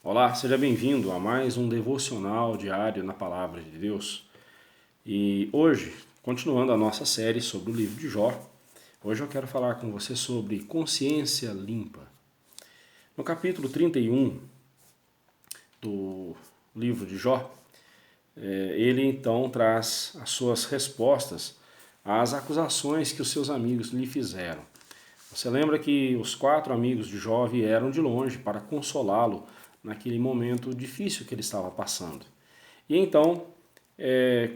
Olá, seja bem-vindo a mais um devocional diário na Palavra de Deus. E hoje, continuando a nossa série sobre o livro de Jó, hoje eu quero falar com você sobre consciência limpa. No capítulo 31 do livro de Jó, ele então traz as suas respostas às acusações que os seus amigos lhe fizeram. Você lembra que os 4 amigos de Jó vieram de longe para consolá-lo naquele momento difícil que ele estava passando. E então,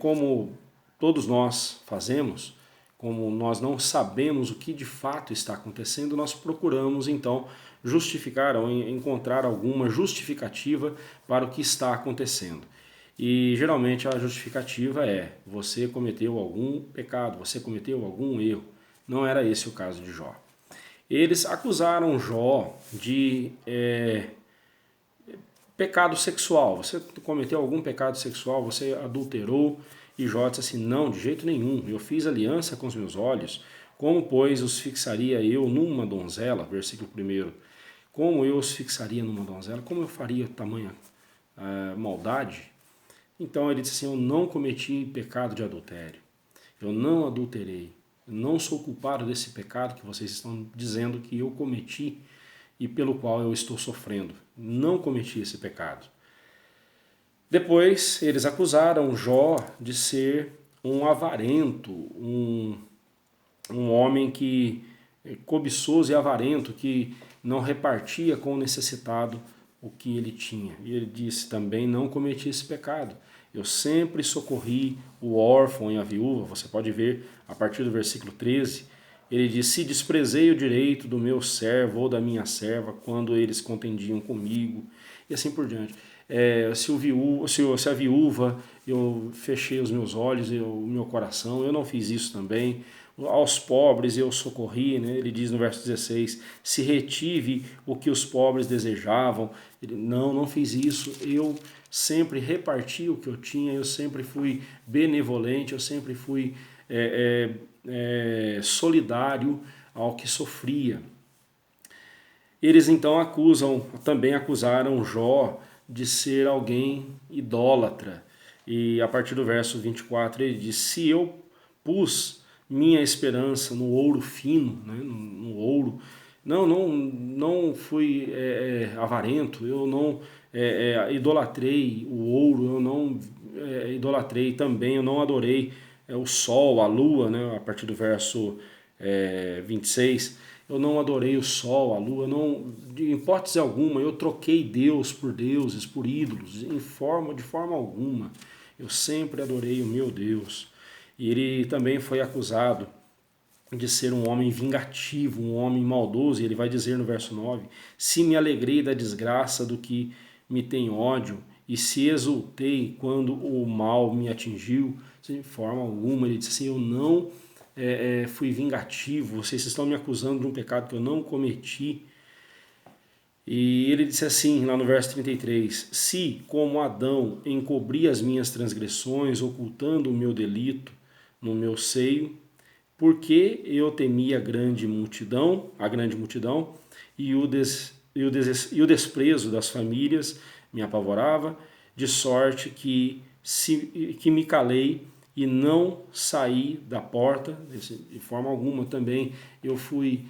como todos nós fazemos, como nós não sabemos o que de fato está acontecendo, nós procuramos então justificar ou encontrar alguma justificativa para o que está acontecendo. E geralmente a justificativa é: você cometeu algum pecado, você cometeu algum erro. Não era esse o caso de Jó. Eles acusaram Jó de pecado sexual. Você cometeu algum pecado sexual, você adulterou. E Jó disse assim: não, de jeito nenhum. Eu fiz aliança com os meus olhos. Como, pois, os fixaria eu numa donzela? Versículo 1. Como eu os fixaria numa donzela? Como eu faria tamanha maldade? Então ele disse assim: eu não cometi pecado de adultério. Eu não adulterei. Eu não sou culpado desse pecado que vocês estão dizendo que eu cometi e pelo qual eu estou sofrendo. Não cometi esse pecado. Depois eles acusaram Jó de ser um avarento, um homem que cobiçoso e avarento, que não repartia com o necessitado o que ele tinha. E ele disse também: não cometi esse pecado. Eu sempre socorri o órfão e a viúva. Você pode ver a partir do versículo 13. Ele diz: se desprezei o direito do meu servo ou da minha serva quando eles contendiam comigo, e assim por diante. Se a viúva, eu fechei os meus olhos, o meu coração, eu não fiz isso também. Aos pobres eu socorri, né? Ele diz no verso 16: se retive o que os pobres desejavam. Ele, não fiz isso. Eu sempre reparti o que eu tinha, eu sempre fui benevolente, eu sempre fui solidário ao que sofria. Eles então também acusaram Jó de ser alguém idólatra. E a partir do verso 24 ele diz: se eu pus minha esperança no ouro fino, né, no ouro, não fui avarento, eu não idolatrei o ouro, eu não idolatrei também, eu não adorei o sol, a lua, né, a partir do verso 26, eu não adorei o sol, a lua, não, de hipótese alguma, eu troquei Deus por deuses, por ídolos, de forma alguma. Eu sempre adorei o meu Deus. E ele também foi acusado de ser um homem vingativo, um homem maldoso, e ele vai dizer no verso 9: se me alegrei da desgraça do que me tem ódio, e se exultei quando o mal me atingiu, de forma alguma. Ele disse assim: eu não fui vingativo, vocês estão me acusando de um pecado que eu não cometi. E ele disse assim, lá no verso 33, se, como Adão, encobri as minhas transgressões, ocultando o meu delito no meu seio, porque eu temia a grande multidão, e o desprezo das famílias me apavorava, de sorte que me calei e não saí da porta, de forma alguma também eu fui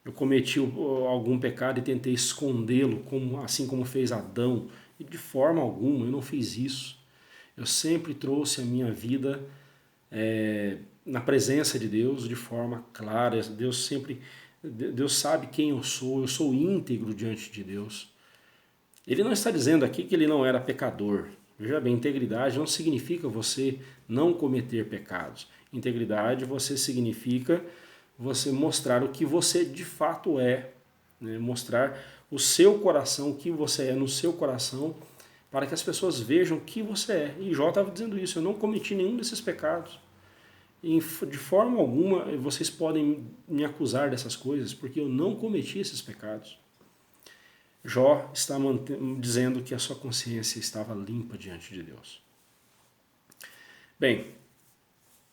eu cometi algum pecado e tentei escondê-lo, assim como fez Adão. E de forma alguma eu não fiz isso. Eu sempre trouxe a minha vida na presença de Deus de forma clara. Deus sabe quem eu sou íntegro diante de Deus. Ele não está dizendo aqui que ele não era pecador. Veja bem, integridade não significa você não cometer pecados. Integridade você significa você mostrar o que você de fato é, né? Mostrar o seu coração, o que você é no seu coração, para que as pessoas vejam o que você é. E Jó estava dizendo isso: eu não cometi nenhum desses pecados. E de forma alguma vocês podem me acusar dessas coisas, porque eu não cometi esses pecados. Jó está dizendo que a sua consciência estava limpa diante de Deus. Bem,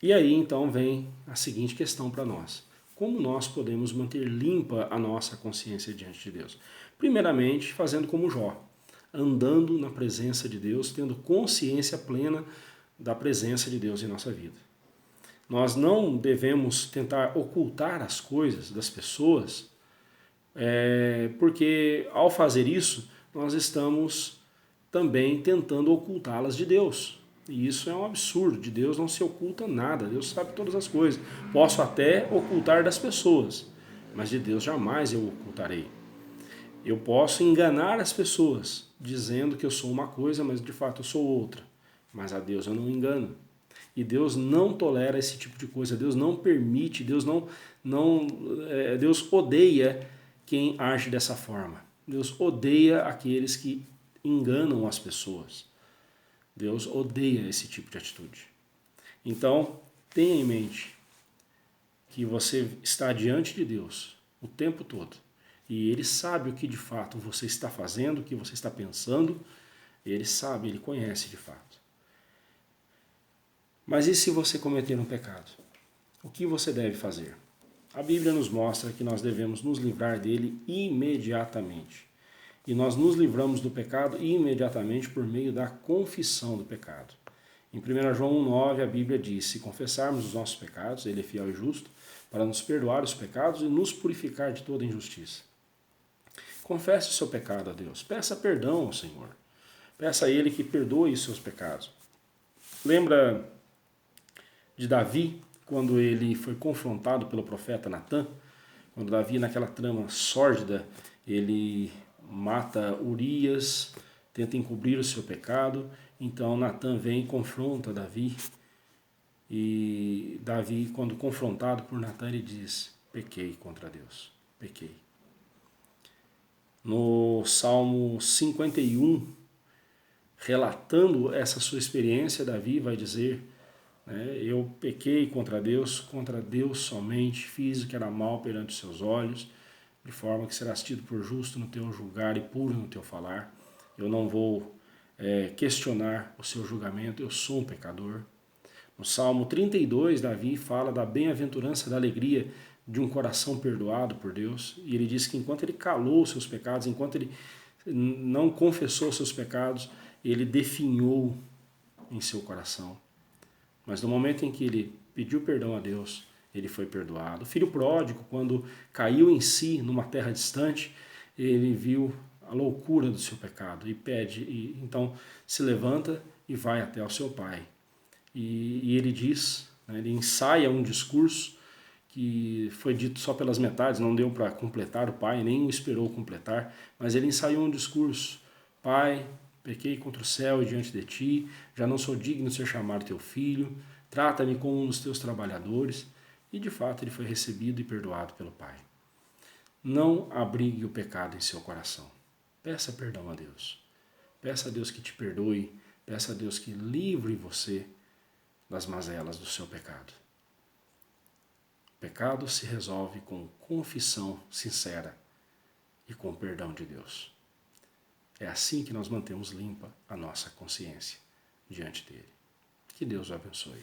e aí então vem a seguinte questão para nós: como nós podemos manter limpa a nossa consciência diante de Deus? Primeiramente, fazendo como Jó, andando na presença de Deus, tendo consciência plena da presença de Deus em nossa vida. Nós não devemos tentar ocultar as coisas das pessoas, porque ao fazer isso, nós estamos também tentando ocultá-las de Deus. E isso é um absurdo, de Deus não se oculta nada, Deus sabe todas as coisas. Posso até ocultar das pessoas, mas de Deus jamais eu ocultarei. Eu posso enganar as pessoas, dizendo que eu sou uma coisa, mas de fato eu sou outra. Mas a Deus eu não engano. E Deus não tolera esse tipo de coisa, Deus não permite, Deus odeia quem age dessa forma. Deus odeia aqueles que enganam as pessoas. Deus odeia esse tipo de atitude. Então, tenha em mente que você está diante de Deus o tempo todo. E Ele sabe o que de fato você está fazendo, o que você está pensando. Ele sabe, Ele conhece de fato. Mas e se você cometer um pecado? O que você deve fazer? A Bíblia nos mostra que nós devemos nos livrar dele imediatamente. E nós nos livramos do pecado imediatamente por meio da confissão do pecado. Em 1 João 1,9 a Bíblia diz: se confessarmos os nossos pecados, Ele é fiel e justo para nos perdoar os pecados e nos purificar de toda injustiça. Confesse o seu pecado a Deus. Peça perdão ao Senhor. Peça a Ele que perdoe os seus pecados. Lembra de Davi, quando ele foi confrontado pelo profeta Natã? Quando Davi, naquela trama sórdida, ele mata Urias, tenta encobrir o seu pecado. Então Natã vem e confronta Davi. E Davi, quando confrontado por Natã, ele diz: pequei contra Deus, pequei. No Salmo 51, relatando essa sua experiência, Davi vai dizer: eu pequei contra Deus somente, fiz o que era mal perante os seus olhos, de forma que serás tido por justo no teu julgar e puro no teu falar. Eu não vou questionar o seu julgamento, eu sou um pecador. No Salmo 32, Davi fala da bem-aventurança, da alegria de um coração perdoado por Deus. E ele diz que enquanto ele calou os seus pecados, enquanto ele não confessou os seus pecados, ele definhou em seu coração. Mas no momento em que ele pediu perdão a Deus, ele foi perdoado. O filho pródigo, quando caiu em si numa terra distante, ele viu a loucura do seu pecado e pede, e então se levanta e vai até ao seu pai. E ele diz, ele ensaia um discurso que foi dito só pelas metades, não deu para completar o pai, nem o esperou completar, mas ele ensaiou um discurso: Pai, pequei contra o céu e diante de ti, já não sou digno de ser chamado teu filho, trata-me como um dos teus trabalhadores. E de fato ele foi recebido e perdoado pelo Pai. Não abrigue o pecado em seu coração. Peça perdão a Deus. Peça a Deus que te perdoe, peça a Deus que livre você das mazelas do seu pecado. O pecado se resolve com confissão sincera e com perdão de Deus. É assim que nós mantemos limpa a nossa consciência diante dele. Que Deus o abençoe.